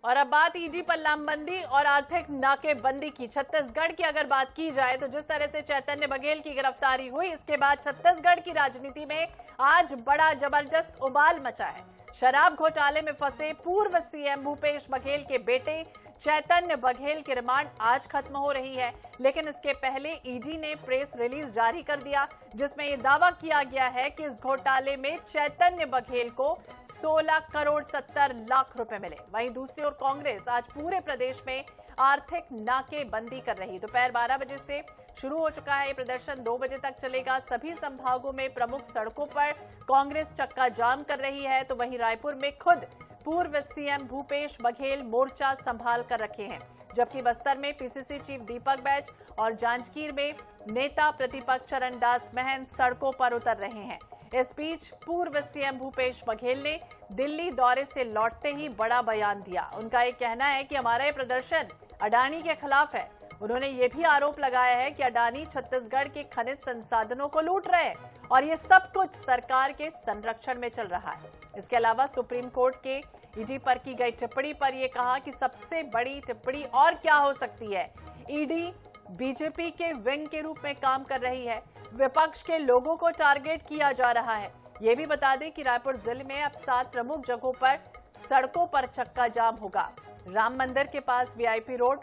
और अब बात ईडी पर लामबंदी और आर्थिक नाकेबंदी की। छत्तीसगढ़ की अगर बात की जाए तो जिस तरह से चैतन्य बघेल की गिरफ्तारी हुई, इसके बाद छत्तीसगढ़ की राजनीति में आज बड़ा जबरदस्त उबाल मचा है। शराब घोटाले में फंसे पूर्व सीएम भूपेश बघेल के बेटे चैतन्य बघेल की रिमांड आज खत्म हो रही है, लेकिन इसके पहले ईडी ने प्रेस रिलीज जारी कर दिया जिसमें यह दावा किया गया है कि इस घोटाले में चैतन्य बघेल को 16 करोड़ 70 लाख रुपए मिले। वहीं दूसरी ओर कांग्रेस आज पूरे प्रदेश में आर्थिक नाकेबंदी कर रही। दोपहर 12 बजे से शुरू हो चुका है ये प्रदर्शन, 2 बजे तक चलेगा। सभी संभागों में प्रमुख सड़कों पर कांग्रेस चक्का जाम कर रही है, तो वहीं रायपुर में खुद पूर्व सीएम भूपेश बघेल मोर्चा संभाल कर रखे हैं, जबकि बस्तर में पीसीसी चीफ दीपक बैज और जांजगीर में नेता प्रतिपक्ष चरणदास महंत सड़कों पर उतर रहे हैं। इस बीच पूर्व सीएम भूपेश बघेल ने दिल्ली दौरे से लौटते ही बड़ा बयान दिया। उनका ये कहना है कि हमारा ये प्रदर्शन अडानी के खिलाफ है। उन्होंने ये भी आरोप लगाया है कि अडानी छत्तीसगढ़ के खनिज संसाधनों को लूट रहे हैं और ये सब कुछ सरकार के संरक्षण में चल रहा है। इसके अलावा सुप्रीम कोर्ट के ईडी पर की गई टिप्पणी पर यह कहा कि सबसे बड़ी टिप्पणी और क्या हो सकती है। ईडी बीजेपी के विंग के रूप में काम कर रही है, विपक्ष के लोगों को टारगेट किया जा रहा है। ये भी बता दें कि रायपुर जिले में अब 7 प्रमुख जगहों पर सड़कों पर चक्का जाम होगा। राम मंदिर के पास वीआईपी रोड,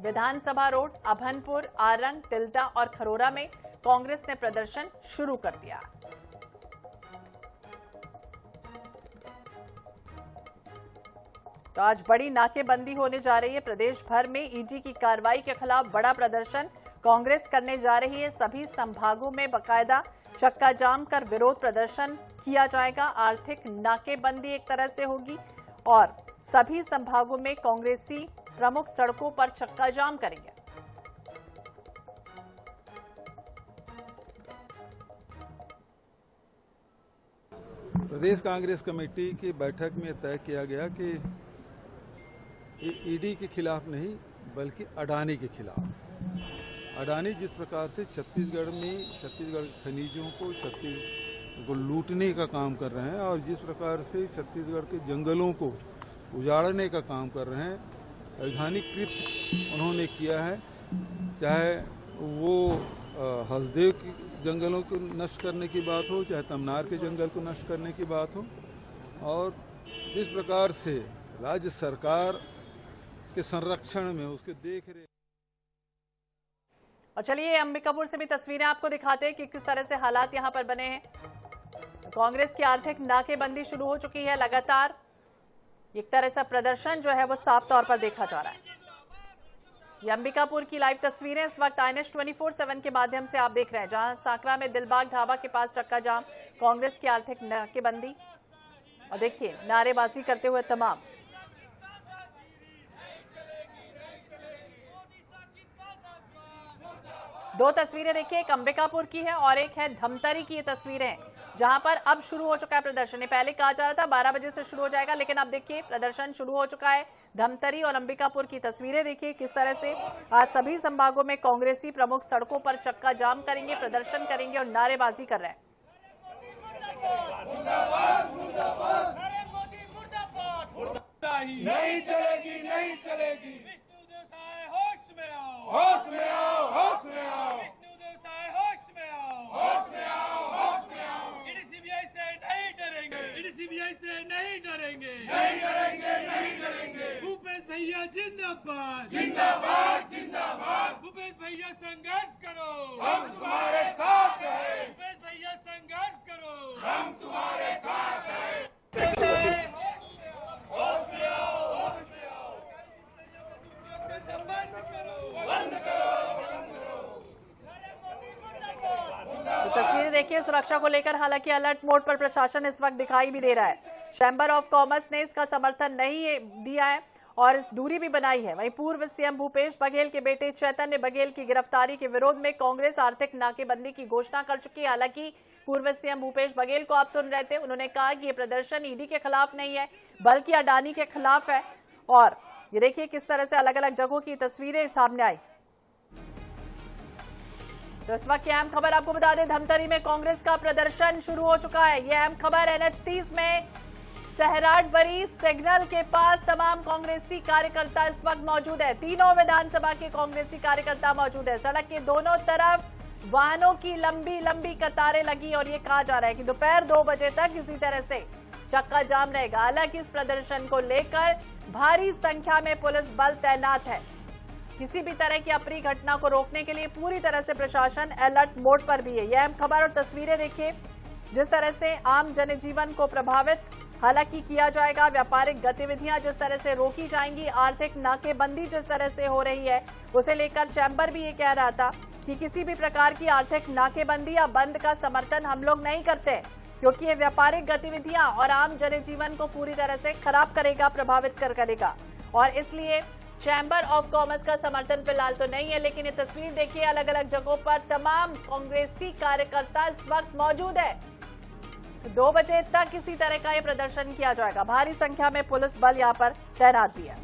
विधानसभा रोड, अभनपुर, आरंग, तिल्दा और खरोरा में कांग्रेस ने प्रदर्शन शुरू कर दिया। तो आज बड़ी नाकेबंदी होने जा रही है। प्रदेश भर में ईडी की कार्रवाई के खिलाफ बड़ा प्रदर्शन कांग्रेस करने जा रही है। सभी संभागों में बकायदा चक्का जाम कर विरोध प्रदर्शन किया जाएगा। आर्थिक नाकेबंदी एक तरह से होगी और सभी संभागों में कांग्रेसी प्रमुख सड़कों पर चक्का जाम करेंगे। प्रदेश कांग्रेस कमेटी की बैठक में तय किया गया कि ईडी के खिलाफ नहीं बल्कि अडानी के खिलाफ। अडानी जिस प्रकार से छत्तीसगढ़ खनिजों को लूटने का काम कर रहे हैं और जिस प्रकार से छत्तीसगढ़ के जंगलों को उजाड़ने का काम कर रहे हैं, वैधानिक कृत्य उन्होंने किया है। चाहे वो हसदेव के जंगलों को नष्ट करने की बात हो, चाहे तमनार के जंगल को नष्ट करने की बात हो, और जिस प्रकार से राज्य सरकार के संरक्षण में उसके देख रेख। और चलिए अंबिकापुर से भी तस्वीरें आपको दिखाते हैं कि किस तरह से हालात यहां पर बने हैं। कांग्रेस की आर्थिक नाकेबंदी शुरू हो चुकी है। लगातार एक तरह से प्रदर्शन जो है वो साफ तौर पर देखा जा रहा है। ये अंबिकापुर की लाइव तस्वीरें इस वक्त INS 24/7 के माध्यम से आप देख रहे हैं, जहां साकरा में दिलबाग ढाबा के पास चक्का जाम, कांग्रेस की आर्थिक नाकेबंदी। और देखिए नारेबाजी करते हुए तमाम। दो तस्वीरें देखिए, एक अंबिकापुर की है और एक है धमतरी की। ये तस्वीरें जहां पर अब शुरू हो चुका है प्रदर्शन। पहले कहा जा रहा था 12 बजे से शुरू हो जाएगा, लेकिन अब देखिए प्रदर्शन शुरू हो चुका है। धमतरी और अंबिकापुर की तस्वीरें देखिए किस तरह से आज सभी संभागों में कांग्रेसी प्रमुख सड़कों पर चक्का जाम करेंगे, प्रदर्शन करेंगे और नारेबाजी कर रहे हैं। नहीं चलेगी, नहीं चलेगी। विष्णु देसाई होश में आओ, होश में आओ, होश में आओ। विष्णु देसाई होश में आओ, होश में आओ, होश में आओ। ईडी सीबीआई से नहीं डरेंगे, ईडी सीबीआई से नहीं डरेंगे, नहीं डरेंगे, नहीं डरेंगे। भूपेश भैया जिंदाबाद, जिंदाबाद, जिंदाबाद। भूपेश भैया संघर्ष करो, हम तुम्हारे साथ हैं। भूपेश भैया संघर्ष करो, हम तुम्हारे साथ हैं। तो तस्वीरें देखिए, सुरक्षा को लेकर हालांकि अलर्ट मोड पर प्रशासन इस वक्त दिखाई भी दे रहा है। चैंबर ऑफ कॉमर्स ने इसका समर्थन नहीं दिया है और इस दूरी भी बनाई है। वहीं पूर्व सीएम भूपेश बघेल के बेटे चैतन्य बघेल की गिरफ्तारी के विरोध में कांग्रेस आर्थिक नाकेबंदी की घोषणा कर चुकी है। हालांकि पूर्व सीएम भूपेश बघेल को आप सुन रहे थे, उन्होंने कहा कि ये प्रदर्शन ईडी के खिलाफ नहीं है बल्कि अडानी के खिलाफ है। और ये देखिए किस तरह से अलग अलग जगहों की तस्वीरें सामने आई। तो इस वक्त की अहम खबर आपको बता दें, धमतरी में कांग्रेस का प्रदर्शन शुरू हो चुका है। यह अहम खबर, NH 30 में सहराटबरी सिग्नल के पास तमाम कांग्रेसी कार्यकर्ता इस वक्त मौजूद है। तीनों विधानसभा के कांग्रेसी कार्यकर्ता मौजूद है। सड़क के दोनों तरफ वाहनों की लंबी लंबी कतारें लगी और ये कहा जा रहा है कि दोपहर 2 बजे तक इसी तरह से चक्का जाम रहेगा। हालांकि इस प्रदर्शन को लेकर भारी संख्या में पुलिस बल तैनात है। किसी भी तरह की अप्रिय घटना को रोकने के लिए पूरी तरह से प्रशासन अलर्ट मोड पर भी है। यह अहम खबर और तस्वीरें देखिए, जिस तरह से आम जनजीवन को प्रभावित हालांकि किया जाएगा। व्यापारिक गतिविधियां जिस तरह से रोकी जाएंगी, आर्थिक नाकेबंदी जिस तरह से हो रही है, उसे लेकर चैंबर भी ये कह रहा था कि किसी भी प्रकार की आर्थिक नाकेबंदी या बंद का समर्थन हम लोग नहीं करते, क्योंकि ये व्यापारिक गतिविधियां और आम जनजीवन को पूरी तरह से खराब करेगा, प्रभावित करेगा। और इसलिए चैंबर ऑफ कॉमर्स का समर्थन फिलहाल तो नहीं है। लेकिन ये तस्वीर देखिए, अलग अलग जगहों पर तमाम कांग्रेसी कार्यकर्ता इस वक्त मौजूद है। 2 बजे तक किसी तरह का ये प्रदर्शन किया जाएगा। भारी संख्या में पुलिस बल यहां पर तैनात भी है।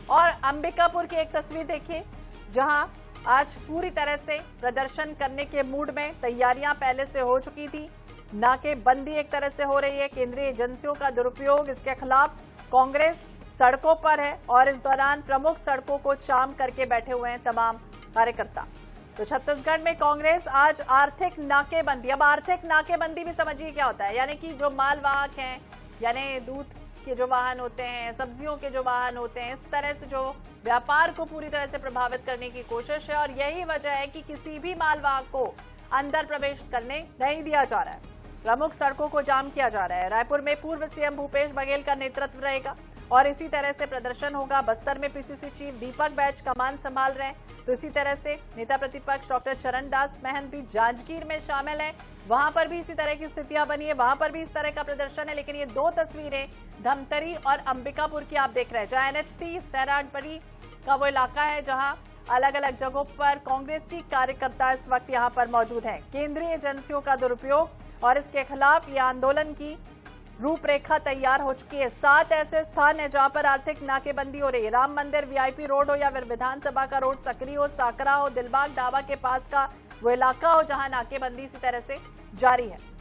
और अंबिकापुर की एक तस्वीर देखिए, जहां आज पूरी तरह से प्रदर्शन करने के मूड में तैयारियां पहले से हो चुकी थी। नाकेबंदी एक तरह से हो रही है। केंद्रीय एजेंसियों का दुरुपयोग, इसके खिलाफ कांग्रेस सड़कों पर है और इस दौरान प्रमुख सड़कों को जाम करके बैठे हुए हैं तमाम कार्यकर्ता। तो छत्तीसगढ़ में कांग्रेस आज आर्थिक नाकेबंदी, अब आर्थिक नाकेबंदी भी समझिए क्या होता है, यानी कि जो मालवाहक हैं, यानी दूध के जो वाहन होते हैं, सब्जियों के जो वाहन होते हैं, इस तरह से जो व्यापार को पूरी तरह से प्रभावित करने की कोशिश है। और यही वजह है कि किसी भी मालवाहक को अंदर प्रवेश करने नहीं दिया जा रहा है। प्रमुख सड़कों को जाम किया जा रहा है। रायपुर में पूर्व सीएम भूपेश बघेल का नेतृत्व रहेगा और इसी तरह से प्रदर्शन होगा। बस्तर में पीसीसी चीफ दीपक बैज कमान संभाल रहे हैं। तो इसी तरह से नेता प्रतिपक्ष डॉक्टर चरणदास महंत भी जांजगीर में शामिल हैं। वहां पर भी इसी तरह की स्थितियां बनी है, वहां पर भी इस तरह का प्रदर्शन है। लेकिन ये 2 तस्वीरें धमतरी और अंबिकापुर की आप देख रहे हैं, जहां NH-30 सहराटबरी का वो इलाका है जहां अलग अलग जगहों पर कांग्रेसी कार्यकर्ता इस वक्त यहां पर मौजूद हैं। केंद्रीय एजेंसियों का दुरुपयोग और इसके खिलाफ ये आंदोलन की रूपरेखा तैयार हो चुकी है। 7 ऐसे स्थान है जहां पर आर्थिक नाकेबंदी हो रही है। राम मंदिर, VIP रोड हो या फिर विधानसभा का रोड, सकरी हो, साकरा हो, दिलबाग ढाबा के पास का वो इलाका हो, जहां नाकेबंदी इसी तरह से जारी है।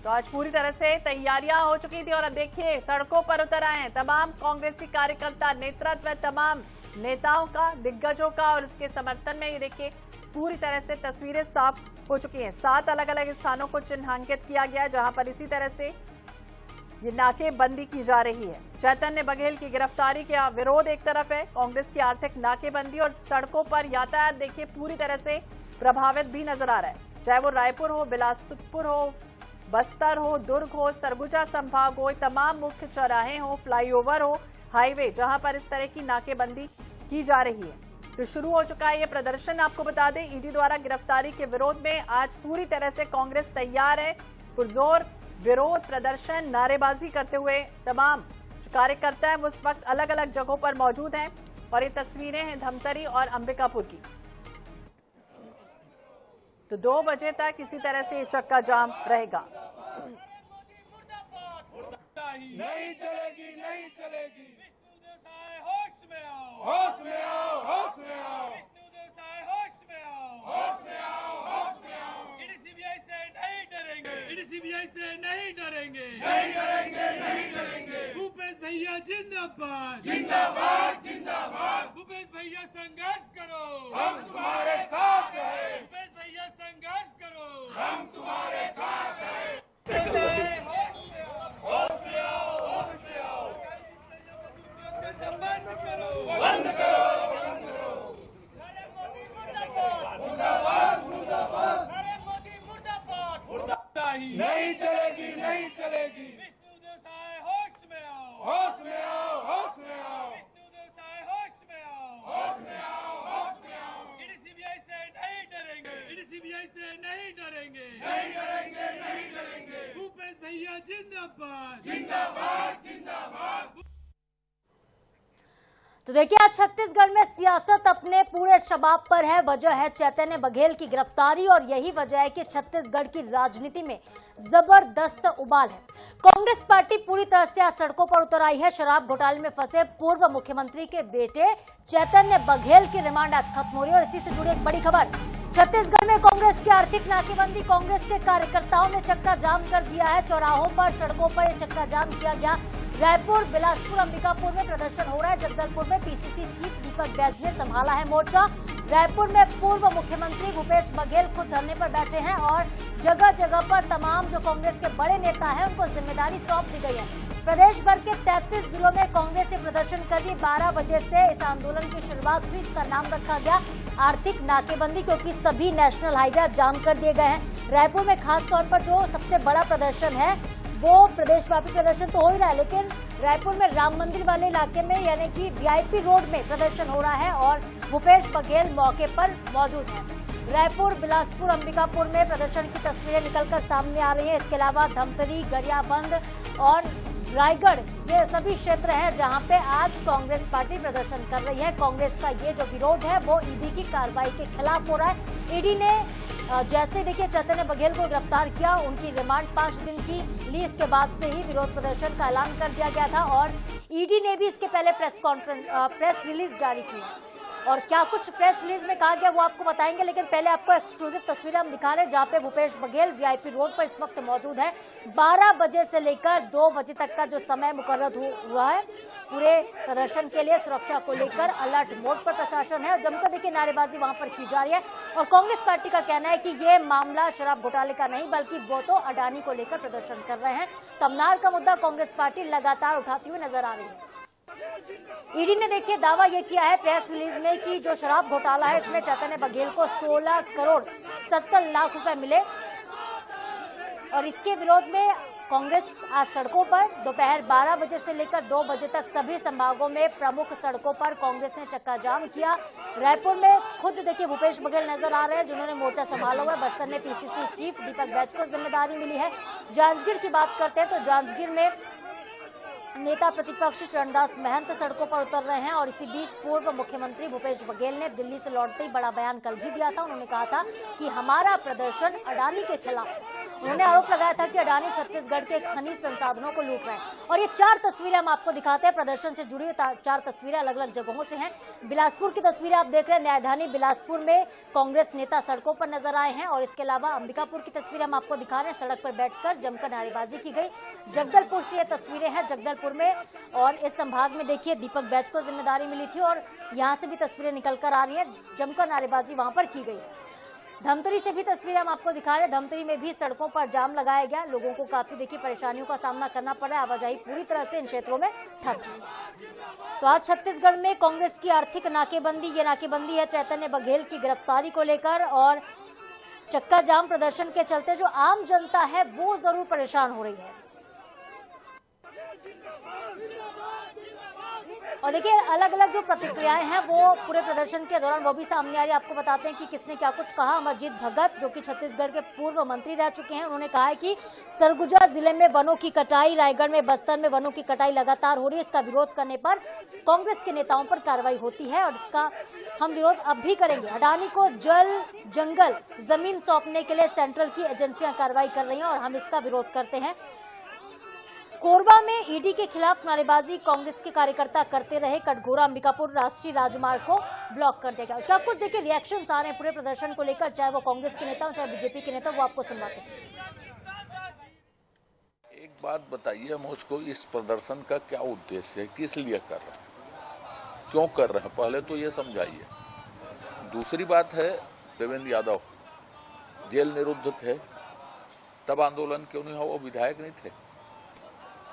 तो आज पूरी तरह से तैयारियां हो चुकी थी और अब देखिए सड़कों पर उतर आए हैं तमाम कांग्रेसी कार्यकर्ता, नेतृत्व तमाम नेताओं का, दिग्गजों का। और इसके समर्थन में ये देखिए पूरी तरह से तस्वीरें साफ हो चुकी हैं। 7 अलग अलग स्थानों को चिन्हांकित किया गया है जहां पर इसी तरह से ये नाकेबंदी की जा रही है। चैतन्य बघेल की गिरफ्तारी का विरोध एक तरफ है, कांग्रेस की आर्थिक नाकेबंदी और सड़कों पर यातायात देखिए पूरी तरह से प्रभावित भी नजर आ रहा है। चाहे वो रायपुर हो, बिलासपुर हो, बस्तर हो, दुर्ग हो, सरगुजा संभाग हो, तमाम मुख्य चौराहे हो, फ्लाईओवर हो, हाईवे, जहां पर इस तरह की नाकेबंदी की जा रही है। तो शुरू हो चुका है ये प्रदर्शन। आपको बता दें, ईडी द्वारा गिरफ्तारी के विरोध में आज पूरी तरह से कांग्रेस तैयार है। पुरजोर विरोध प्रदर्शन, नारेबाजी करते हुए तमाम जो कार्यकर्ता हैं वो इस वक्त अलग अलग जगहों पर मौजूद हैं। और ये तस्वीरें हैं धमतरी और अंबिकापुर की। तो 2 बजे तक इसी तरह से चक्का जाम रहेगा। नहीं चलेगी, नहीं चलेगी। विष्णु देसाई होश में आओ, होश में आओ, होश में आओ। विष्णु देसाई होश में आओ, होश में आओ, होश में आओ। ईडी सीबीआई से नहीं डरेंगे, ईडी सीबीआई से नहीं डरेंगे, नहीं डरेंगे, नहीं डरेंगे। भूपेश भैया जिंदाबाद, जिंदाबाद, जिंदाबाद। भूपेश भैया संघर्ष करो, हम तुम्हारे साथ हैं। भूपेश भैया संघर्ष करो, हम तुम्हारे साथ हैं। बंद करो, बंद करो, बंद करो। नरेंद्र मोदी मुर्दाबाद, मुर्दाबाद, मुर्दाबाद। नरेंद्र मोदी मुर्दाबाद, मुर्दाबाद। नहीं चलेगी, नहीं चलेगी। विष्णु देसाई होश में आओ, होश में आओ, होश में आओ। विष्णु देसाई होश में आओ, होश में आओ, होश में आओ। ईडी सीबीआई से नहीं डरेंगे, ईडी सीबीआई से नहीं डरेंगे, नहीं डरेंगे, नहीं डरेंगे। भूपेश भैया जिंदाबाद, जिंदाबाद, जिंदाबाद। तो देखिए, आज छत्तीसगढ़ में सियासत अपने पूरे शबाब पर है। वजह है चैतन्य बघेल की गिरफ्तारी और यही वजह है कि छत्तीसगढ़ की राजनीति में जबरदस्त उबाल है। कांग्रेस पार्टी पूरी तरह से आज सड़कों पर उतर आई है। शराब घोटाले में फंसे पूर्व मुख्यमंत्री के बेटे चैतन्य बघेल की रिमांड आज खत्म हो रही है और इसी से जुड़ी एक बड़ी खबर। छत्तीसगढ़ में कांग्रेस की आर्थिक नाकेबंदी, कांग्रेस के कार्यकर्ताओं ने चक्का जाम कर दिया है। चौराहों पर, सड़कों पर चक्का जाम किया गया। रायपुर, बिलासपुर, अंबिकापुर में प्रदर्शन हो रहा है। जगदलपुर में पीसीसी चीफ दीपक बैज ने संभाला है मोर्चा। रायपुर में पूर्व मुख्यमंत्री भूपेश बघेल खुद धरने पर बैठे हैं और जगह जगह पर तमाम जो कांग्रेस के बड़े नेता हैं उनको जिम्मेदारी सौंप दी गई है। प्रदेश भर के 33 जिलों में कांग्रेस ने प्रदर्शन कर दी। 12 बजे से इस आंदोलन की शुरुआत हुई। इसका नाम रखा गया आर्थिक नाकेबंदी, क्योंकि सभी नेशनल हाईवे जाम कर दिए गए हैं। रायपुर में खास तौर पर जो सबसे बड़ा प्रदर्शन है वो प्रदेशव्यापी प्रदर्शन तो हो ही रहा है, लेकिन रायपुर में राम मंदिर वाले इलाके में यानी कि वीआईपी रोड में प्रदर्शन हो रहा है और भूपेश बघेल मौके पर मौजूद हैं। रायपुर, बिलासपुर, अंबिकापुर में प्रदर्शन की तस्वीरें निकलकर सामने आ रही हैं। इसके अलावा धमतरी, गरियाबंद और रायगढ़ ये सभी क्षेत्र हैं जहां पे आज कांग्रेस पार्टी प्रदर्शन कर रही है। कांग्रेस का ये जो विरोध है वो ईडी की कार्रवाई के खिलाफ हो रहा है। ईडी ने जैसे देखिए चैतन्य बघेल को गिरफ्तार किया, उनकी रिमांड 5 दिन की ली। इसके बाद से ही विरोध प्रदर्शन का ऐलान कर दिया गया था और ईडी ने भी इसके पहले प्रेस रिलीज जारी की और क्या कुछ प्रेस रिलीज में कहा गया वो आपको बताएंगे, लेकिन पहले आपको एक्सक्लूसिव तस्वीरें हम दिखा रहे हैं जहां पे भूपेश बघेल वीआईपी रोड पर इस वक्त मौजूद है। 12 बजे से लेकर 2 बजे तक का जो समय मुकर्रर हुआ है पूरे प्रदर्शन के लिए, सुरक्षा को लेकर अलर्ट मोड पर प्रशासन है और जमकर देखिए नारेबाजी वहां पर की जा रही है। और कांग्रेस पार्टी का कहना है कि ये मामला शराब घोटाले का नहीं बल्कि वो तो अडानी को लेकर प्रदर्शन कर रहे हैं। तमनार का मुद्दा कांग्रेस पार्टी लगातार उठाती हुई नजर आ रही है। ईडी ने देखिए दावा यह किया है प्रेस रिलीज में कि जो शराब घोटाला है इसमें चैतन्य बघेल को 16 करोड़ 70 लाख रुपए मिले और इसके विरोध में कांग्रेस आज सड़कों पर दोपहर 12 बजे से लेकर 2 बजे तक सभी संभागों में प्रमुख सड़कों पर कांग्रेस ने चक्का जाम किया। रायपुर में खुद देखिए भूपेश बघेल नजर आ रहे हैं जिन्होंने मोर्चा संभाला हुआ है। बस्तर में पीसीसी चीफ दीपक बैज को जिम्मेदारी मिली है। जांजगीर की बात करते हैं तो जांजगीर में नेता प्रतिपक्ष चरणदास महंत सड़कों पर उतर रहे हैं और इसी बीच पूर्व मुख्यमंत्री भूपेश बघेल ने दिल्ली से लौटते ही बड़ा बयान कल भी दिया था। उन्होंने कहा था कि हमारा प्रदर्शन अडानी के खिलाफ। उन्होंने आरोप लगाया था कि अडानी छत्तीसगढ़ के खनिज संसाधनों को लूट रहे हैं और ये 4 तस्वीरें हम आपको दिखाते हैं। प्रदर्शन से जुड़ी 4 तस्वीरें अलग अलग जगहों से हैं। बिलासपुर की तस्वीरें आप देख रहे हैं। न्यायधानी बिलासपुर में कांग्रेस नेता सड़कों पर नजर आए हैं और इसके अलावा अंबिकापुर की तस्वीरें हम आपको दिखा रहे हैं। सड़क पर बैठकर जमकर नारेबाजी की गई। जगदलपुर से ये तस्वीरें हैं। जगदलपुर में और इस संभाग में देखिए दीपक बैज को जिम्मेदारी मिली थी और यहां से भी तस्वीरें निकलकर आ रही है। जमकर नारेबाजी वहां पर की गई। धमतरी से भी तस्वीरें हम आपको दिखा रहे हैं। धमतरी में भी सड़कों पर जाम लगाया गया। लोगों को काफी देखिए परेशानियों का सामना करना पड़ रहा है। आवाजाही पूरी तरह से इन क्षेत्रों में ठप है। तो आज छत्तीसगढ़ में कांग्रेस की आर्थिक नाकेबंदी, ये नाकेबंदी है चैतन्य बघेल की गिरफ्तारी को लेकर और चक्का जाम प्रदर्शन के चलते जो आम जनता है वो जरूर परेशान हो रही है। और देखिए अलग अलग जो प्रतिक्रियाएं हैं वो पूरे प्रदर्शन के दौरान वो भी सामने आ रही है। आपको बताते हैं कि किसने क्या कुछ कहा। अमरजीत भगत जो कि छत्तीसगढ़ के पूर्व मंत्री रह चुके हैं, उन्होंने कहा है कि सरगुजा जिले में वनों की कटाई, रायगढ़ में, बस्तर में वनों की कटाई लगातार हो रही है। इसका विरोध करने पर कांग्रेस के नेताओं पर कार्रवाई होती है और इसका हम विरोध अब भी करेंगे। अडानी को जल, जंगल, जमीन सौंपने के लिए सेंट्रल की एजेंसियां कार्रवाई कर रही हैं और हम इसका विरोध करते हैं। कोरबा में ईडी के खिलाफ नारेबाजी कांग्रेस के कार्यकर्ता करते रहे। कटघोरा अंबिकापुर राष्ट्रीय राजमार्ग को ब्लॉक कर दिया गया। क्या कुछ देखिए रिएक्शंस आ रहे हैं पूरे प्रदर्शन को लेकर, चाहे वो कांग्रेस के नेता हो चाहे बीजेपी के नेता, वो आपको सुनवाते हैं। एक बात बताइए मुझको, इस प्रदर्शन का क्या उद्देश्य है, किस लिए कर रहे हैं, क्यों कर रहे हैं, पहले तो ये समझाइए। दूसरी बात है देवेंद्र यादव जेल निरुद्ध थे, तब आंदोलन क्यों नहीं हुआ? वो विधायक नहीं थे।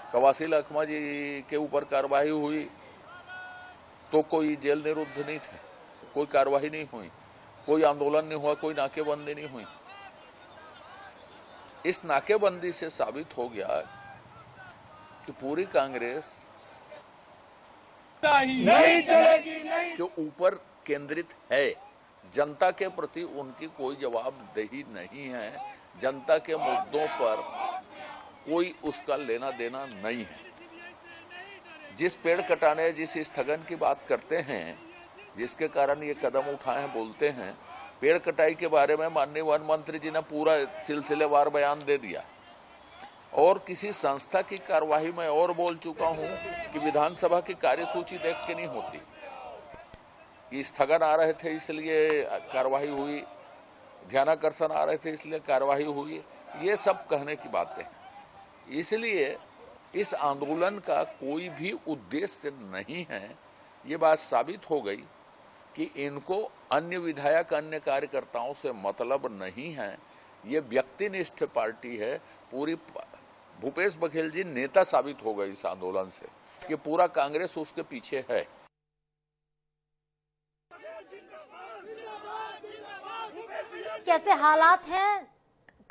कवासी लखमा जी के ऊपर कार्रवाई हुई तो कोई जेल निरुद्ध नहीं थे, कोई कार्रवाई नहीं हुई, कोई आंदोलन नहीं हुआ, कोई नाकेबंदी नहीं हुई। इस नाकेबंदी से साबित हो गया कि पूरी कांग्रेस नहीं चलेगी, नहीं के ऊपर केंद्रित है। जनता के प्रति उनकी कोई जवाबदेही नहीं है। जनता के मुद्दों पर कोई उसका लेना देना नहीं है। जिस पेड़ कटाने, जिस स्थगन की बात करते हैं, जिसके कारण ये कदम उठाए हैं, बोलते हैं, पेड़ कटाई के बारे में माननीय वन मंत्री जी ने पूरा सिलसिलेवार बयान दे दिया। और किसी संस्था की कार्यवाही में और बोल चुका हूं कि विधानसभा की कार्यसूची देख के नहीं होती, कि स्थगन आ रहे थे इसलिए कार्यवाही हुई, ध्यानाकर्षण आ रहे थे इसलिए कार्यवाही हुई, ये सब कहने की बातें हैं। इसलिए इस आंदोलन का कोई भी उद्देश्य नहीं है। ये बात साबित हो गई कि इनको अन्य विधायक, अन्य कार्यकर्ताओं से मतलब नहीं है। ये व्यक्तिनिष्ठ पार्टी है। पूरी भूपेश बघेल जी नेता साबित हो गए इस आंदोलन से, कि पूरा कांग्रेस उसके पीछे है। कैसे हालात हैं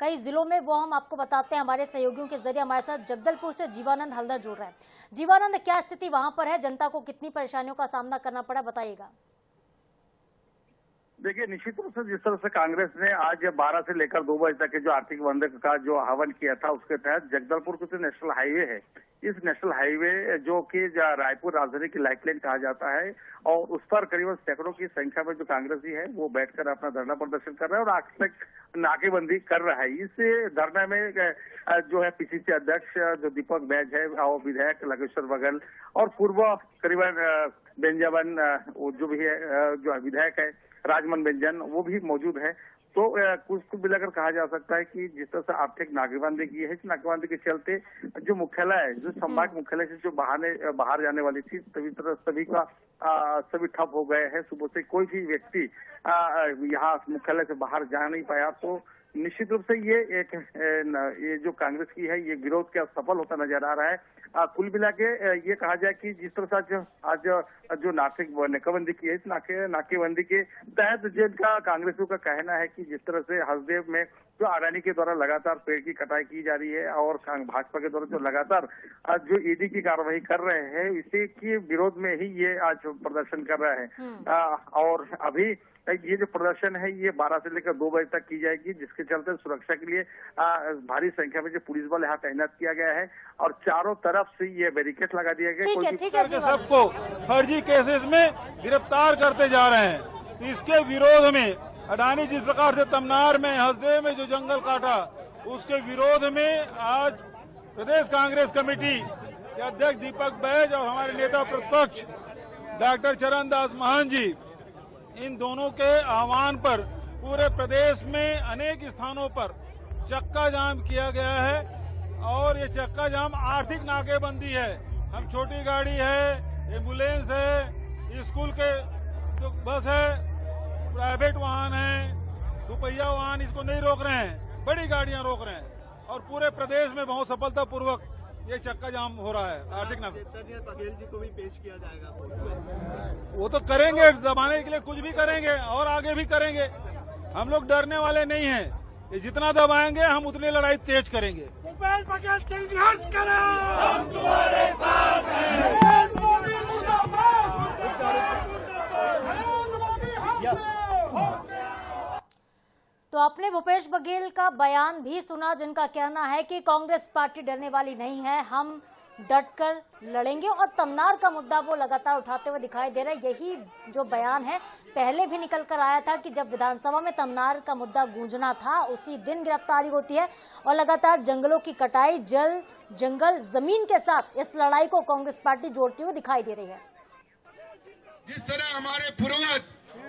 कई जिलों में, वो हम आपको बताते हैं हमारे सहयोगियों के जरिए। हमारे साथ जगदलपुर से जीवानंद हल्दर जुड़ रहे हैं। जीवानंद, क्या स्थिति वहां पर है? जनता को कितनी परेशानियों का सामना करना पड़ा, बताइएगा। देखिए, निश्चित रूप से जिस तरह से कांग्रेस ने आज 12 से लेकर 2 बजे तक के जो आर्थिक बंद का जो आह्वान किया था, उसके तहत जगदलपुर जो नेशनल हाईवे है, इस नेशनल हाईवे जो कि रायपुर राजधानी की लाइफलाइन कहा जाता है, और उस पर करीबन सैकड़ों की संख्या में जो कांग्रेसी है वो बैठकर अपना धरना प्रदर्शन कर रहा है और आज तक नाकेबंदी कर रहा है। इस धरने में जो है पीसीसी अध्यक्ष जो दीपक बैज है, और विधायक लगेश्वर बघेल और पूर्व करीबन बेंजामिन जो भी है, जो विधायक है राजमन बेंजन, वो भी मौजूद है। तो कुछ मिलाकर कहा जा सकता है कि जिस तरह से आर्थिक नाकेबंदी की है, इस नाकेबंदी के चलते जो मुख्यालय, जो संभाग मुख्यालय से जो बाहर जाने वाली थी, सभी ठप हो गए हैं। सुबह से कोई भी व्यक्ति यहाँ मुख्यालय से बाहर जा नहीं पाया। तो निश्चित रूप से ये जो कांग्रेस की है, ये विरोध क्या सफल होता नजर आ रहा है। कुल मिला के ये कहा जाए कि जिस तरह से आज जो नाकेबंदी की है, इस नाकेबंदी के तहत जिनका कांग्रेसियों का कहना है कि जिस तरह से हसदेव में जो अडानी के द्वारा लगातार पेड़ की कटाई की जा रही है और भाजपा के द्वारा जो लगातार जो ईडी की कार्रवाई कर रहे हैं, इसी के विरोध में ही ये आज प्रदर्शन कर रहे हैं। और अभी ये जो प्रदर्शन है ये 12 से लेकर 2 बजे तक की जाएगी, जिसके चलते सुरक्षा के लिए भारी संख्या में जो पुलिस बल यहाँ तैनात किया गया है और चारों तरफ से ये बैरिकेड लगा दिया गया है। सबको फर्जी केसेस में गिरफ्तार करते जा रहे हैं। तो इसके विरोध में अडानी जिस प्रकार से तमनार में, हसदेव में जो जंगल काटा, उसके विरोध में आज प्रदेश कांग्रेस कमेटी के अध्यक्ष दीपक बैज और हमारे नेता प्रतिपक्ष डॉक्टर चरण दास महंत जी, इन दोनों के आह्वान पर पूरे प्रदेश में अनेक स्थानों पर चक्का जाम किया गया है। और ये चक्का जाम आर्थिक नाकेबंदी है। हम छोटी गाड़ी है, एम्बुलेंस है, स्कूल के जो बस है, प्राइवेट वाहन है, दुपहिया वाहन, इसको नहीं रोक रहे हैं, बड़ी गाड़ियां रोक रहे हैं। और पूरे प्रदेश में बहुत सफलतापूर्वक ये चक्का जाम हो रहा है। आर्थिक चैतन्य बघेल जी को भी पेश किया जाएगा। वो तो करेंगे, दबाने के लिए कुछ भी करेंगे और आगे भी करेंगे। हम लोग डरने वाले नहीं हैं। ये जितना दबाएंगे हम उतनी लड़ाई तेज करेंगे। भूपेश बघेल संघर्ष करो, हम तुम्हारे साथ हैं। तो आपने भूपेश बघेल का बयान भी सुना, जिनका कहना है कि कांग्रेस पार्टी डरने वाली नहीं है, हम डटकर लड़ेंगे। और तमनार का मुद्दा वो लगातार उठाते हुए दिखाई दे रहा है। यही जो बयान है पहले भी निकल कर आया था कि जब विधानसभा में तमनार का मुद्दा गूंजना था, उसी दिन गिरफ्तारी होती है। और लगातार जंगलों की कटाई, जंगल जमीन के साथ इस लड़ाई को कांग्रेस पार्टी जोड़ती हुई दिखाई दे रही है। जिस तरह हमारे पूर्वज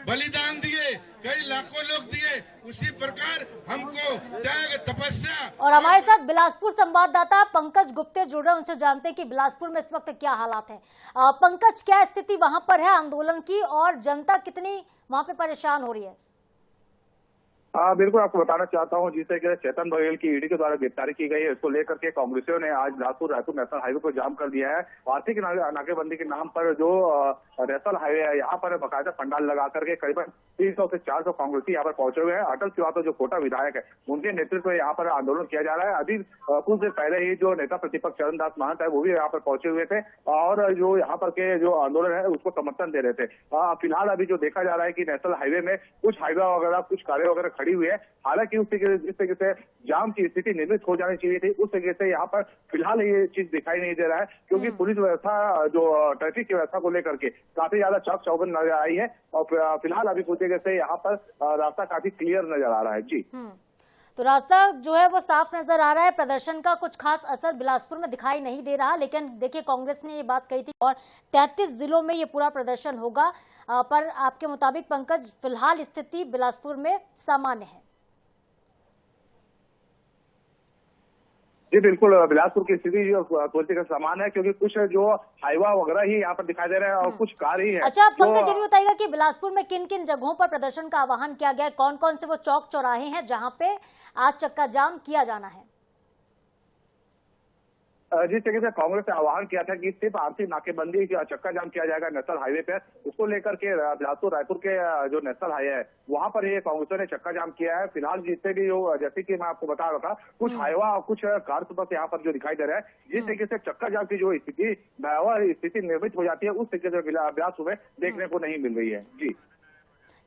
बलिदान दिए, कई लाखों लोग दिए, उसी प्रकार हमको त्याग, तपस्या। और हमारे साथ बिलासपुर संवाददाता पंकज गुप्ते जुड़ रहे हैं, उनसे जानते हैं कि बिलासपुर में इस वक्त क्या हालात हैं। पंकज, क्या स्थिति वहां पर है आंदोलन की और जनता कितनी वहां पे परेशान हो रही है? बिल्कुल, आपको बताना चाहता हूं, जिससे कि चेतन बघेल की ईडी के द्वारा गिरफ्तारी की गई है, इसको लेकर के कांग्रेसियों ने आज रायपुर नेशनल हाईवे को जाम कर दिया है। आर्थिक नाकेबंदी के नाम पर जो नेशनल हाईवे है, यहाँ पर बाकायदा पंडाल लगा करके करीबन 300 से 400 कांग्रेसी यहाँ पर पहुंचे हुए हैं। अटल श्रीवास्तव जो कोटा विधायक है, उनके नेतृत्व में यहाँ पर आंदोलन किया जा रहा है। अभी कुछ देर पहले ही जो नेता प्रतिपक्ष चरण दास महंत है, वो भी यहाँ पर पहुंचे हुए थे और जो यहाँ पर के जो आंदोलन है उसको समर्थन दे रहे थे। फिलहाल अभी जो देखा जा रहा है कि नेशनल हाईवे में कुछ हाईवे वगैरह, कुछ कारें वगैरह खड़ी हुई है। हालांकि इस तरीके से जाम की स्थिति निर्मित हो जानी चाहिए थी, उस तरीके से यहाँ पर फिलहाल ये चीज दिखाई नहीं दे रहा है, क्योंकि पुलिस व्यवस्था जो ट्रैफिक की व्यवस्था को लेकर के काफी ज्यादा चौक चौबंद नजर आई है और फिलहाल अभी पूरी तरीके से यहाँ पर रास्ता काफी क्लियर नजर आ रहा है। जी, तो रास्ता जो है वो साफ नजर आ रहा है। प्रदर्शन का कुछ खास असर बिलासपुर में दिखाई नहीं दे रहा, लेकिन देखिए कांग्रेस ने ये बात कही थी और 33 जिलों में ये पूरा प्रदर्शन होगा। पर आपके मुताबिक पंकज, फिलहाल स्थिति बिलासपुर में सामान्य है। जी बिल्कुल, बिलासपुर की स्थिति जो पूरी का सामान है, क्योंकि कुछ जो हाईवा वगैरह ही यहाँ पर दिखाई दे रहे हैं और कुछ कार ही है। अच्छा पंकज, ये भी बताइएगा कि बिलासपुर में किन किन जगहों पर प्रदर्शन का आह्वान किया गया है, कौन कौन से वो चौक चौराहे हैं जहां पे आज चक्का जाम किया जाना है? जिस तरीके से कांग्रेस ने आह्वान किया था कि सिर्फ आरसी नाकेबंदी चक्का जाम किया जाएगा नेशनल हाईवे पे, उसको लेकर के बिलासपुर रायपुर के जो नेशनल हाईवे है वहां पर ये कांग्रेस ने चक्का जाम किया है। फिलहाल जिससे भी जो, जैसे कि मैं आपको बता रहा था, कुछ हाईवा और कुछ कार बस यहाँ पर जो दिखाई दे रहा है, जिस तरीके से चक्का जाम की जो स्थिति भयावह स्थिति निर्मित हो जाती है, उस तरीके से बिलासपुर में देखने को नहीं मिल रही है। जी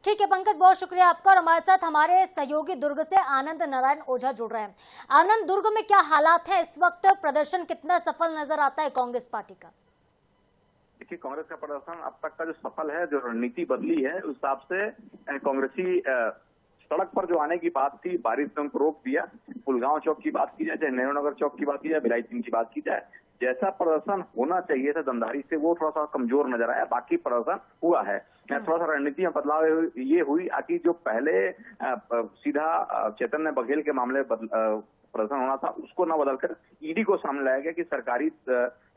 ठीक है पंकज, बहुत शुक्रिया आपका। और हमारे साथ हमारे सहयोगी दुर्ग से आनंद नारायण ओझा जुड़ रहे हैं। आनंद, दुर्ग में क्या हालात है इस वक्त? प्रदर्शन कितना सफल नजर आता है कांग्रेस पार्टी का? देखिए, कांग्रेस का प्रदर्शन अब तक का जो सफल है, जो रणनीति बदली है, उस हिसाब से कांग्रेसी सड़क पर जो आने की बात थी, बारिश ने उनको रोक दिया। पुलगांव चौक की बात की जाए, चाहे नेहरू नगर चौक की बात की जाए, भिलाई 3 की बात की जाए, जैसा प्रदर्शन होना चाहिए था दमदारी से, वो थोड़ा सा कमजोर नजर आया। बाकी प्रदर्शन हुआ है, थोड़ा सा रणनीति में बदलाव ये हुई कि जो पहले सीधा चैतन्य बघेल के मामले प्रदर्शन होना था, उसको न बदलकर ईडी को सामने लाया गया कि सरकारी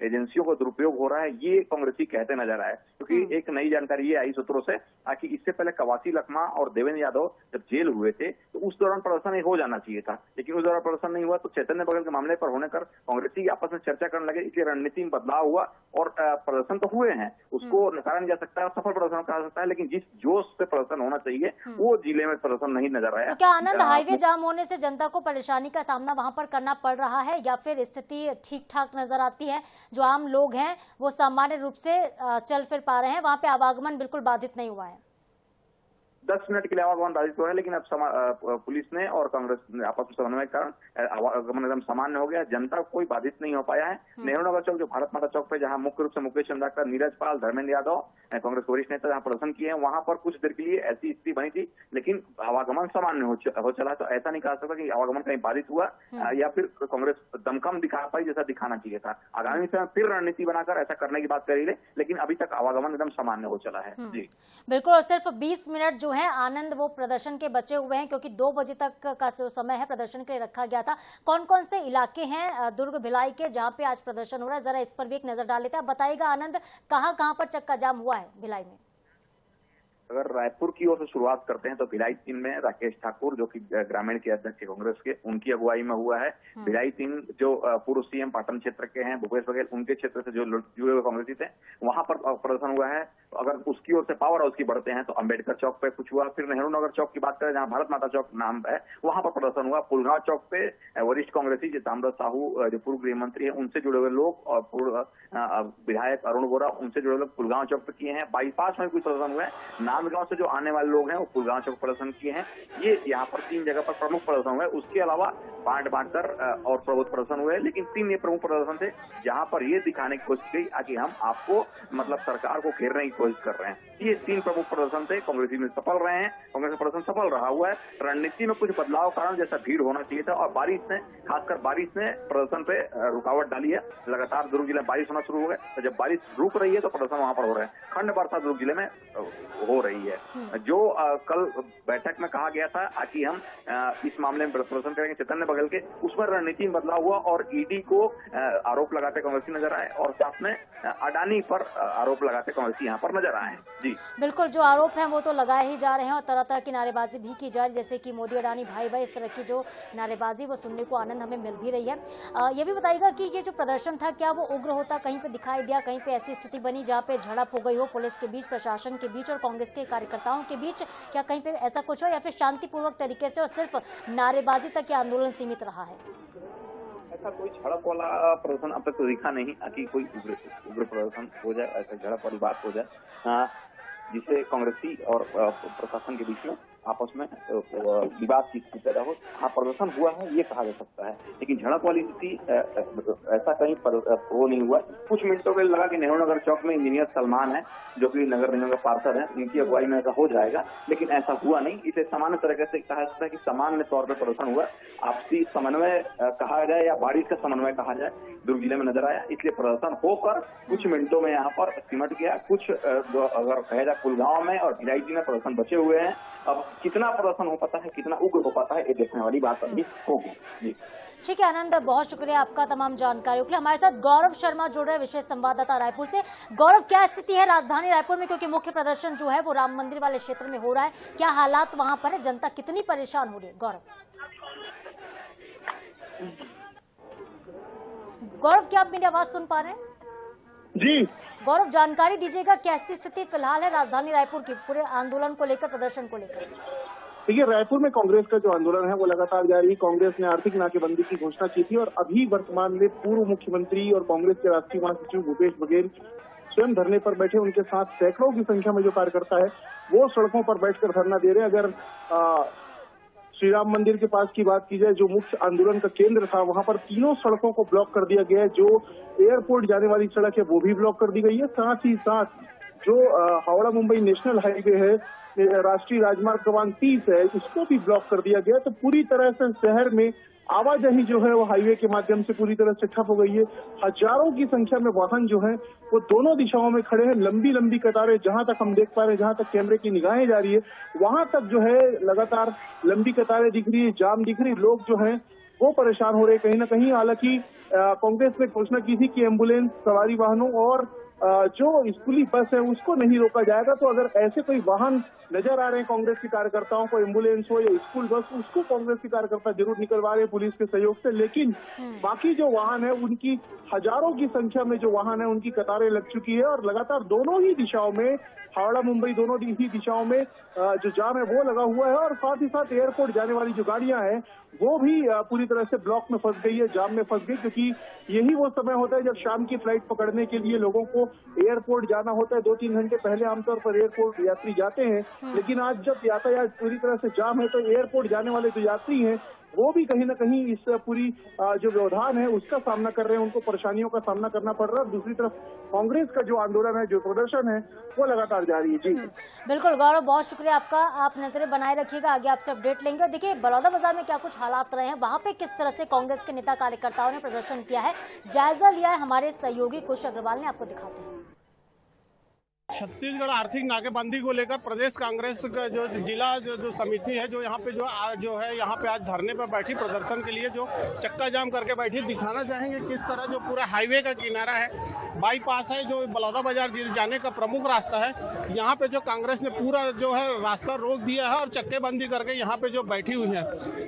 एजेंसियों का दुरुपयोग हो रहा है, ये कांग्रेसी कहते नजर आए। क्योंकि एक नई जानकारी ये आई सूत्रों से कि इससे पहले कवासी लखमा और देवेंद्र यादव जब जेल हुए थे तो उस दौरान प्रदर्शन हो जाना चाहिए था, लेकिन उस दौरान प्रदर्शन नहीं हुआ। तो चैतन्य बघेल के मामले पर होने कर कांग्रेसी आपस में चर्चा करने लगे, इसलिए रणनीति में बदलाव हुआ और प्रदर्शन तो हुए हैं, उसको नकारा नहीं जा सकता, सफल प्रदर्शन कहा सकता है, लेकिन जिस जोश से प्रदर्शन होना चाहिए वो जिले में प्रदर्शन नहीं नजर आया। तो क्या आनंद, हाईवे जाम होने से जनता को परेशानी का सामना वहां पर करना पड़ रहा है या फिर स्थिति ठीक ठाक नजर आती है? जो आम लोग हैं वो सामान्य रूप से चल फिर पा रहे हैं, वहां पे आवागमन बिल्कुल बाधित नहीं हुआ है? 10 मिनट के लिए आवागमन बाधित हुआ है, लेकिन अब पुलिस ने और कांग्रेस ने आपस में समन्वय के कारण आवागमन एकदम सामान्य हो गया, जनता को कोई बाधित नहीं हो पाया है। नेहरू नगर चौक, जो भारत माता चौक पे जहां मुख्य रूप से मुकेश चंद्राकर, नीरज पाल, धर्मेंद्र यादव, कांग्रेस वरिष्ठ नेता जहां प्रदर्शन किए हैं, वहां पर कुछ देर के लिए ऐसी स्थिति बनी थी, लेकिन आवागमन सामान्य हो चला। तो ऐसा नहीं कहा सकता कि आवागमन कहीं बाधित हुआ या फिर कांग्रेस दमखम दिखा पाई जैसा दिखाना चाहिए था। आगामी समय फिर रणनीति बनाकर ऐसा करने की बात करी, लेकिन अभी तक आवागमन एकदम सामान्य हो चला है। जी बिल्कुल, और सिर्फ 20 मिनट जो है आनंद वो प्रदर्शन के बचे हुए हैं, क्योंकि 2 बजे तक का जो समय है प्रदर्शन के लिए रखा गया था। कौन कौन से इलाके हैं दुर्ग भिलाई के जहां पे आज प्रदर्शन हो रहा है, जरा इस पर भी एक नजर डाल लेते हैं। बताइएगा आनंद, कहां कहां पर चक्का जाम हुआ है भिलाई में? अगर रायपुर की ओर से शुरुआत करते हैं तो भिलाई 3 में राकेश ठाकुर, जो कि ग्रामीण के अध्यक्ष कांग्रेस के, उनकी अगुवाई में हुआ है। भिलाई 3 जो पूर्व सीएम पाटन क्षेत्र के हैं भूपेश बघेल, उनके क्षेत्र से जो जुड़े हुए कांग्रेसी थे, वहां पर प्रदर्शन हुआ है। अगर उसकी ओर से पावर हाउस की बढ़ते हैं तो अंबेडकर चौक पे कुछ हुआ। फिर नेहरू नगर चौक की बात करें, जहां भारत माता चौक नाम है, वहां पर प्रदर्शन हुआ। पुलगांव चौक पे वरिष्ठ कांग्रेसी जो ताम्रध्वज साहू, जो पूर्व गृह मंत्री है, उनसे जुड़े हुए लोग और पूर्व विधायक अरुण वोरा, उनसे जुड़े लोग पुलगांव चौक पे किए हैं। बाईपास में कुछ प्रदर्शन हुआ है। नांदगांव से जो आने वाले लोग हैं वो पुलगांव चौक प्रदर्शन किए हैं। ये यहाँ पर 3 जगह पर प्रमुख प्रदर्शन हुए। उसके अलावा बांट कर और प्रबुद्ध प्रदर्शन हुए, लेकिन 3 ये प्रमुख प्रदर्शन थे जहां पर ये दिखाने की कोशिश की कि हम आपको मतलब सरकार को घेरने की कोशिश कर रहे हैं। ये 3 प्रमुख प्रदर्शन थे, कांग्रेसी में सफल रहे हैं, कांग्रेस का प्रदर्शन सफल रहा हुआ है। रणनीति में कुछ बदलाव कारण जैसा भीड़ होना चाहिए था, और बारिश ने, खासकर बारिश ने प्रदर्शन पे रुकावट डाली है। लगातार दुर्ग जिले में बारिश होना शुरू हो गया, तो जब बारिश रुक रही है तो प्रदर्शन वहां पर हो रहा है। खंड वर्षा दुर्ग जिले में हो रही है। जो कल बैठक में कहा गया था कि हम इस मामले में प्रदर्शन करेंगे चैतन्य बघेल के, उस पर रणनीति में बदलाव हुआ और ईडी को आरोप लगाते कांग्रेसी नजर आए और साथ में अडानी पर आरोप लगाते कांग्रेसी यहाँ पर नजर आए। जी बिल्कुल, जो आरोप हैं वो तो लगाए ही जा रहे हैं और तरह तरह की नारेबाजी भी की जा रही है, जैसे कि मोदी अडानी भाई भाई, इस तरह की जो नारेबाजी वो सुनने को आनंद हमें मिल भी रही है। ये भी बताइएगा कि ये जो प्रदर्शन था क्या वो उग्र होता कहीं पे दिखाई दिया, कहीं पे ऐसी स्थिति बनी जहाँ पे झड़प हो गई हो पुलिस के बीच, प्रशासन के बीच और कांग्रेस के कार्यकर्ताओं के बीच? क्या कहीं पे ऐसा कुछ हो या फिर शांतिपूर्वक तरीके से और सिर्फ नारेबाजी तक ये आंदोलन सीमित रहा है? ऐसा कोई झड़प वाला प्रदर्शन अब तक तो दिखा नहीं कि कोई उग्र प्रदर्शन हो जाए, ऐसा झड़प वाली बात हो जाए जिससे कांग्रेसी और प्रशासन के बीच में आपस में विवाद की स्थिति पैदा हो। हाँ, प्रदर्शन हुआ है ये कहा जा सकता है, लेकिन झड़प वाली स्थिति ऐसा कहीं वो नहीं हुआ। कुछ मिनटों में लगा कि नेहरू नगर चौक में इंजीनियर सलमान है जो कि नगर निगम के पार्षद है, इनकी अगुवाई में ऐसा हो जाएगा, लेकिन ऐसा हुआ नहीं। इसे सामान्य तरीके से कहा जाता है कि सामान्य तौर पर प्रदर्शन हुआ। आपसी समन्वय कहा जाए या बारिश का समन्वय कहा जाए, दुर्ग जिले में नजर आया, इसलिए प्रदर्शन होकर कुछ मिनटों में यहाँ पर सिमट गया। कुछ अगर कहा जाए कुलगांव में और भिलाई में प्रदर्शन बचे हुए हैं। अब कितना प्रदर्शन हो पाता है, कितना उग्र हो पाता है, ये देखने वाली बात अभी होगी। जी ठीक है आनंद, बहुत शुक्रिया आपका तमाम जानकारियों के लिए। हमारे साथ गौरव शर्मा जुड़ रहे हैं, विशेष संवाददाता रायपुर से। गौरव, क्या स्थिति है राजधानी रायपुर में, क्योंकि मुख्य प्रदर्शन जो है वो राम मंदिर वाले क्षेत्र में हो रहा है, क्या हालात वहां पर है, जनता कितनी परेशान हो रही है? गौरव, क्या आप मेरी आवाज सुन पा रहे हैं? जी गौरव, जानकारी दीजिएगा, कैसी स्थिति फिलहाल है राजधानी रायपुर की पूरे आंदोलन को लेकर, प्रदर्शन को लेकर? देखिए, रायपुर में कांग्रेस का जो आंदोलन है वो लगातार जारी है। कांग्रेस ने आर्थिक नाकेबंदी की घोषणा की थी और अभी वर्तमान में पूर्व मुख्यमंत्री और कांग्रेस के राष्ट्रीय महासचिव भूपेश बघेल स्वयं धरने पर बैठे। उनके साथ सैकड़ों की संख्या में जो कार्यकर्ता है वो सड़कों पर बैठकर धरना दे रहे हैं। अगर श्री राम मंदिर के पास की बात की जाए, जो मुख्य आंदोलन का केंद्र था, वहां पर तीनों सड़कों को ब्लॉक कर दिया गया है। जो एयरपोर्ट जाने वाली सड़क है वो भी ब्लॉक कर दी गई है। साथ ही साथ जो हावड़ा मुंबई नेशनल हाईवे है, राष्ट्रीय राजमार्ग क्रमांक 30 है, इसको भी ब्लॉक कर दिया गया। तो पूरी तरह से शहर में आवाजाही जो है वो हाईवे के माध्यम से पूरी तरह से ठप हो गई है। हजारों की संख्या में वाहन जो है वो दोनों दिशाओं में खड़े हैं। लंबी लंबी कतारें, जहां तक हम देख पा रहे हैं, जहां तक कैमरे की निगाहें जा रही है, वहां तक जो है लगातार लंबी कतारें दिख रही है, जाम दिख रही। लोग जो है वो परेशान हो रहे हैं कहीं ना कहीं। हालांकि कांग्रेस ने घोषणा की थी कि एम्बुलेंस, सवारी वाहनों और जो स्कूली बस है उसको नहीं रोका जाएगा। तो अगर ऐसे कोई वाहन नजर आ रहे हैं कांग्रेस के कार्यकर्ताओं को, एम्बुलेंस हो या स्कूल बस, उसको कांग्रेस के कार्यकर्ता जरूर निकलवा रहे हैं पुलिस के सहयोग से। लेकिन बाकी जो वाहन है उनकी हजारों की संख्या में जो वाहन है उनकी कतारें लग चुकी है और लगातार दोनों ही दिशाओं में, हावड़ा मुंबई दोनों ही दिशाओं में जो जाम है वो लगा हुआ है। और साथ ही साथ एयरपोर्ट जाने वाली जो गाड़ियां हैं वो भी पूरी तरह से ब्लॉक में फंस गई है, जाम में फंस गई, क्योंकि यही वो समय होता है जब शाम की फ्लाइट पकड़ने के लिए लोगों को एयरपोर्ट जाना होता है। 2-3 घंटे पहले आमतौर पर एयरपोर्ट यात्री जाते हैं, लेकिन आज जब यातायात पूरी तरह से जाम है तो एयरपोर्ट जाने वाले जो यात्री हैं वो भी कहीं ना कहीं इस पूरी जो व्यवधान है उसका सामना कर रहे हैं, उनको परेशानियों का सामना करना पड़ रहा है। दूसरी तरफ कांग्रेस का जो आंदोलन है, जो प्रदर्शन है, वो लगातार जारी है। जी बिल्कुल गौरव, बहुत शुक्रिया आपका। आप नजरें बनाए रखिएगा, आगे आपसे अपडेट लेंगे। और देखिए बड़ौदा बाजार में क्या कुछ हालात रहे हैं, वहां पे किस तरह से कांग्रेस के नेता कार्यकर्ताओं ने प्रदर्शन किया है, जायजा लिया है हमारे सहयोगी खुश अग्रवाल ने, आपको दिखाते हैं। छत्तीसगढ़ आर्थिक नाकेबंदी को लेकर प्रदेश कांग्रेस का जो जिला जो समिति है, जो यहाँ पे जो है यहाँ पे आज धरने पर बैठी, प्रदर्शन के लिए जो चक्का जाम करके बैठी, दिखाना चाहेंगे किस तरह जो पूरा हाईवे का किनारा है, बाईपास है, जो बड़ौदा बाजार जाने का प्रमुख रास्ता है, यहाँ पे जो कांग्रेस ने पूरा जो है रास्ता रोक दिया है और चक्केबंदी करके यहाँ पे जो बैठी हुई है।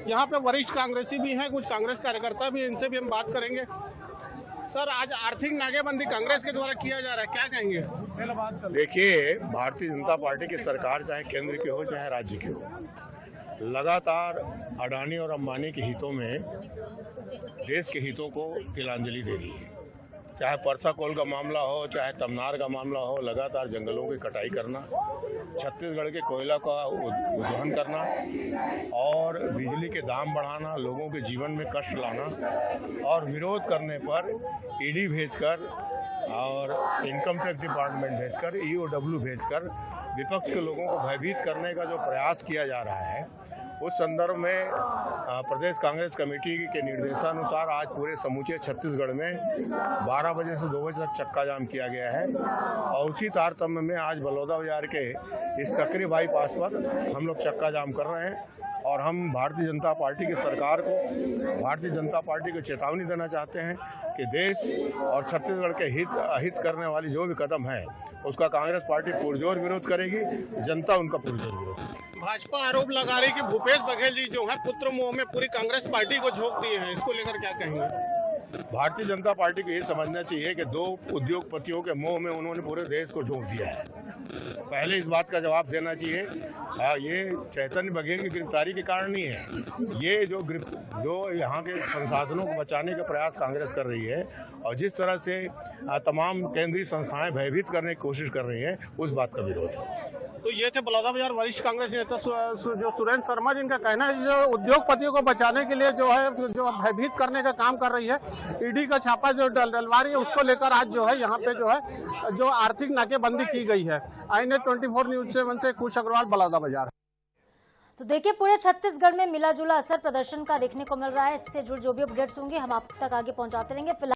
यहाँ पे वरिष्ठ कांग्रेसी भी हैं, कुछ कांग्रेस कार्यकर्ता भी, इनसे भी हम बात करेंगे। सर, आज आर्थिक नाकेबंदी कांग्रेस के द्वारा किया जा रहा है, क्या कहेंगे? देखिए, भारतीय जनता पार्टी की सरकार चाहे केंद्र की हो चाहे राज्य की हो, लगातार अडानी और अंबानी के हितों में देश के हितों को तिलांजलि दे रही है। चाहे परसा कोल का मामला हो, चाहे तमनार का मामला हो, लगातार जंगलों की कटाई करना, छत्तीसगढ़ के कोयला का उद्वहन करना और बिजली के दाम बढ़ाना, लोगों के जीवन में कष्ट लाना और विरोध करने पर ईडी भेजकर और इनकम टैक्स डिपार्टमेंट भेजकर, ईओडब्ल्यू भेजकर विपक्ष के लोगों को भयभीत करने का जो प्रयास किया जा रहा है, उस संदर्भ में प्रदेश कांग्रेस कमेटी के निर्देशानुसार आज पूरे समूचे छत्तीसगढ़ में 12 बजे से 2 बजे तक चक्का जाम किया गया है। और उसी तारतम्य में आज बड़ौदा बाजार के इस सकरी बाईपास पर हम लोग चक्का जाम कर रहे हैं और हम भारतीय जनता पार्टी की सरकार को, भारतीय जनता पार्टी को चेतावनी देना चाहते हैं कि देश और छत्तीसगढ़ के हित करने वाली जो भी कदम है उसका कांग्रेस पार्टी पुरजोर विरोध करेगी, जनता उनका पुरजोर विरोध करेगी। भाजपा आरोप लगा रही कि भूपेश बघेल जी जो है पुत्र मोह में पूरी कांग्रेस पार्टी को झोंक दिए हैं, इसको लेकर क्या कहेंगे? भारतीय जनता पार्टी को ये समझना चाहिए कि 2 उद्योगपतियों के मोह में उन्होंने पूरे देश को झोंक दिया है। पहले इस बात का जवाब देना चाहिए। ये चैतन्य बघेल की गिरफ्तारी के कारण नहीं है, ये जो यहाँ के संसाधनों को बचाने का प्रयास कांग्रेस कर रही है और जिस तरह से तमाम केंद्रीय संस्थाएं भयभीत करने की कोशिश कर रही हैं, उस बात का विरोध है। तो ये थे बलौदाबाजार वरिष्ठ कांग्रेस नेता जो सुरेंद्र शर्मा, जिनका कहना है जो उद्योगपतियों को बचाने के लिए जो है जो भयभीत करने का काम कर रही है, ईडी का छापा जो डलवा रही है, उसको लेकर आज जो है यहाँ पे जो है जो आर्थिक नाकेबंदी की गई है। INET 24 न्यूज़ 7 से कुश अग्रवाल, बलौदाबाजार। तो देखिए पूरे छत्तीसगढ़ में मिला जुला असर प्रदर्शन का देखने को मिल रहा है। इससे जुड़े जो भी अपडेट्स होंगे हम आप तक आगे पहुंचाते रहेंगे। फिलहाल